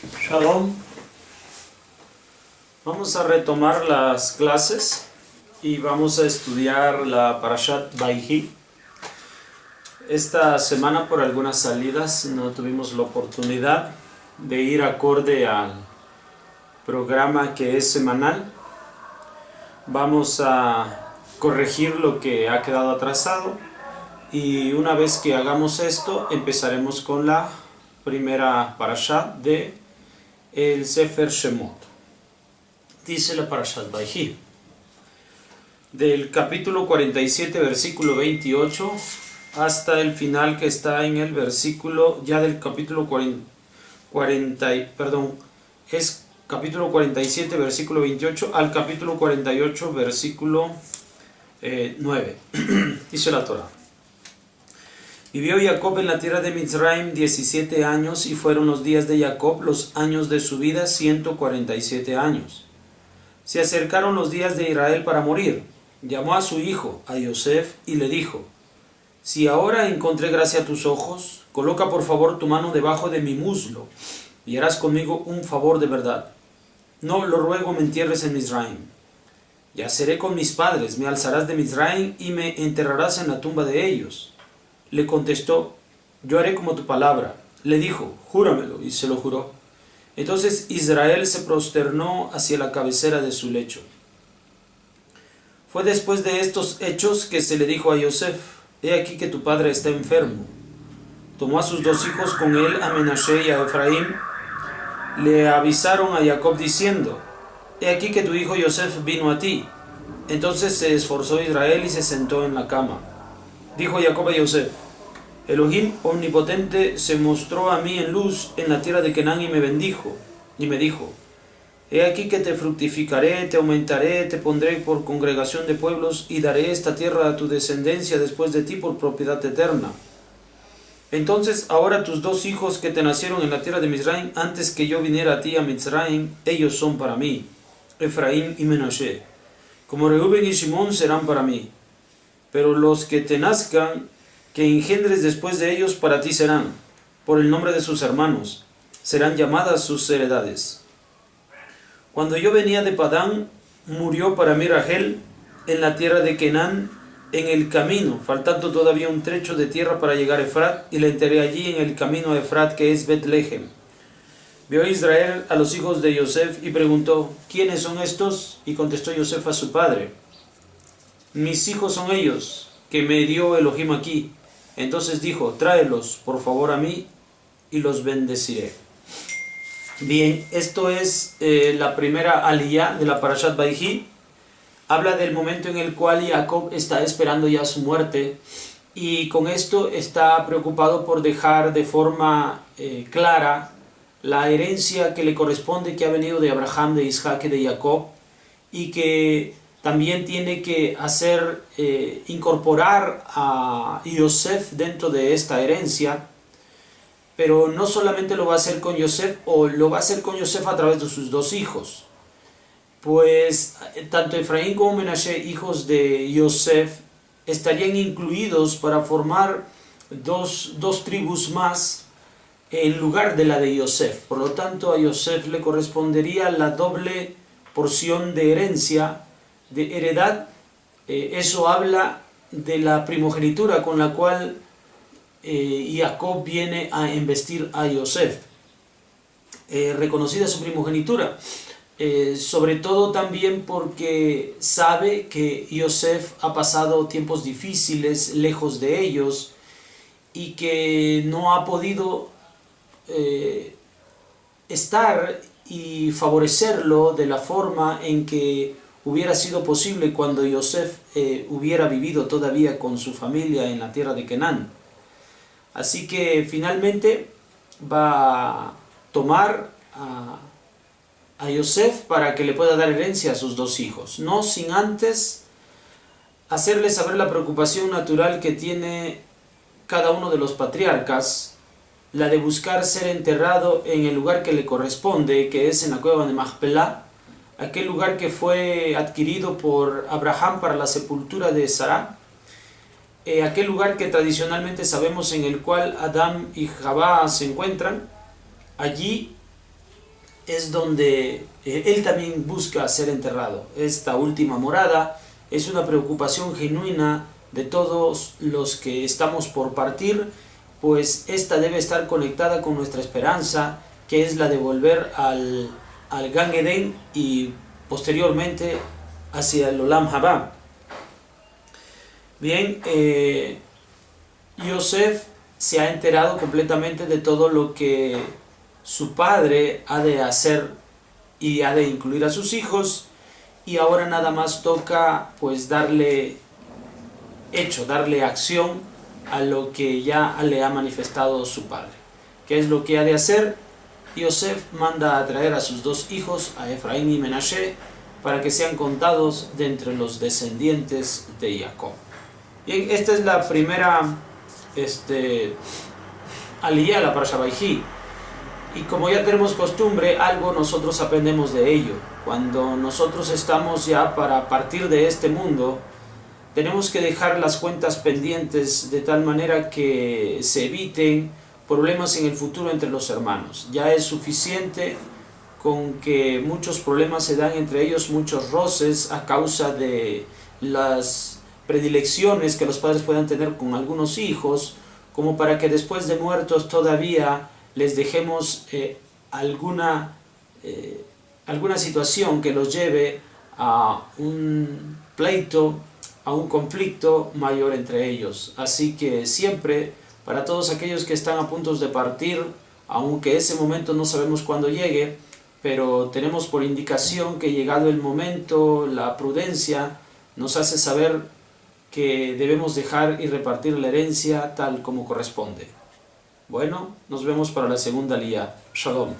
Shalom. Vamos a retomar las clases y vamos a estudiar la Parashat Vayhi. Esta semana por algunas salidas no tuvimos la oportunidad de ir acorde al programa que es semanal. Vamos a corregir lo que ha quedado atrasado y una vez que hagamos esto empezaremos con la primera Parashat de el Sefer Shemot. Dice la Parashat Vayhi, del capítulo 47, versículo 28, hasta el final que está en el versículo, ya del capítulo 47, versículo 28, al capítulo 48, versículo 9. Dice la Torah. Vivió Jacob en la tierra de Mizraim 17 años, y fueron los días de Jacob, los años de su vida, 147 años. Se acercaron los días de Israel para morir. Llamó a su hijo, a Yosef, y le dijo: si ahora encontré gracia a tus ojos, coloca por favor tu mano debajo de mi muslo, y harás conmigo un favor de verdad. No, lo ruego, me entierres en Mizraim. Yaceré con mis padres, me alzarás de Mizraim, y me enterrarás en la tumba de ellos. Le contestó: yo haré como tu palabra. Le dijo: júramelo, y se lo juró. Entonces Israel se prosternó hacia la cabecera de su lecho. Fue después de estos hechos que se le dijo a Yosef: he aquí que tu padre está enfermo. Tomó a sus dos hijos con él, a Menashe y a Efraín. Le avisaron a Jacob diciendo: he aquí que tu hijo Yosef vino a ti. Entonces se esforzó Israel y se sentó en la cama. Dijo Jacob a Yosef: Elohim omnipotente se mostró a mí en luz en la tierra de Canaán y me bendijo, y me dijo: he aquí que te fructificaré, te aumentaré, te pondré por congregación de pueblos, y daré esta tierra a tu descendencia después de ti por propiedad eterna. Entonces ahora tus dos hijos que te nacieron en la tierra de Mizraim, antes que yo viniera a ti a Mizraim, ellos son para mí, Efraín y Menashe. Como Reuben y Shimón serán para mí. Pero los que te nazcan, que engendres después de ellos, para ti serán, por el nombre de sus hermanos, serán llamadas sus heredades. Cuando yo venía de Padán, murió para mí Rachel en la tierra de Canaán, en el camino, faltando todavía un trecho de tierra para llegar a Efrat, y la enterré allí en el camino a Efrat, que es Betlehem. Vio Israel a los hijos de Yosef y preguntó: ¿quiénes son estos? Y contestó Yosef a su padre: mis hijos son ellos, que me dio Elohim aquí. Entonces dijo: tráelos por favor a mí, y los bendeciré. Bien, esto es la primera aliyá de la Parashat Vayhi. Habla del momento en el cual Jacob está esperando ya su muerte, y con esto está preocupado por dejar de forma clara la herencia que le corresponde, que ha venido de Abraham, de Isaac y de Jacob, y que también tiene que hacer incorporar a Yosef dentro de esta herencia. Pero no solamente lo va a hacer con Yosef, o lo va a hacer con Yosef a través de sus dos hijos. Pues tanto Efraín como Menashe, hijos de Yosef, estarían incluidos para formar dos tribus más en lugar de la de Yosef. Por lo tanto, a Yosef le correspondería la doble porción de herencia, de heredad. Eso habla de la primogenitura con la cual Jacob viene a investir a Yosef. Reconocida su primogenitura, sobre todo también porque sabe que Yosef ha pasado tiempos difíciles lejos de ellos, y que no ha podido estar y favorecerlo de la forma en que hubiera sido posible cuando Yosef hubiera vivido todavía con su familia en la tierra de Canaán. Así que finalmente va a tomar a Yosef para que le pueda dar herencia a sus dos hijos, no sin antes hacerle saber la preocupación natural que tiene cada uno de los patriarcas, la de buscar ser enterrado en el lugar que le corresponde, que es en la cueva de Machpelah, aquel lugar que fue adquirido por Abraham para la sepultura de Sará, aquel lugar que tradicionalmente sabemos en el cual Adán y Jabá se encuentran. Allí es donde él también busca ser enterrado. Esta última morada es una preocupación genuina de todos los que estamos por partir, pues esta debe estar conectada con nuestra esperanza, que es la de volver al Gan Edén y posteriormente hacia el Olam Haba. Bien, Yosef se ha enterado completamente de todo lo que su padre ha de hacer y ha de incluir a sus hijos, y ahora nada más toca pues darle acción a lo que ya le ha manifestado su padre. ¿Qué es lo que ha de hacer? Yosef manda a traer a sus dos hijos, a Efraín y Menashe, para que sean contados de entre los descendientes de Jacob. Bien, esta es la primera aliyá, la Parasha Vayhi. Y como ya tenemos costumbre, algo nosotros aprendemos de ello. Cuando nosotros estamos ya para partir de este mundo, tenemos que dejar las cuentas pendientes de tal manera que se eviten problemas en el futuro entre los hermanos. Ya es suficiente con que muchos problemas se dan entre ellos, muchos roces a causa de las predilecciones que los padres puedan tener con algunos hijos, como para que después de muertos todavía les dejemos alguna situación que los lleve a un pleito, a un conflicto mayor entre ellos. Así que siempre, para todos aquellos que están a punto de partir, aunque ese momento no sabemos cuándo llegue, pero tenemos por indicación que llegado el momento, la prudencia nos hace saber que debemos dejar y repartir la herencia tal como corresponde. Bueno, nos vemos para la segunda aliyá. Shalom.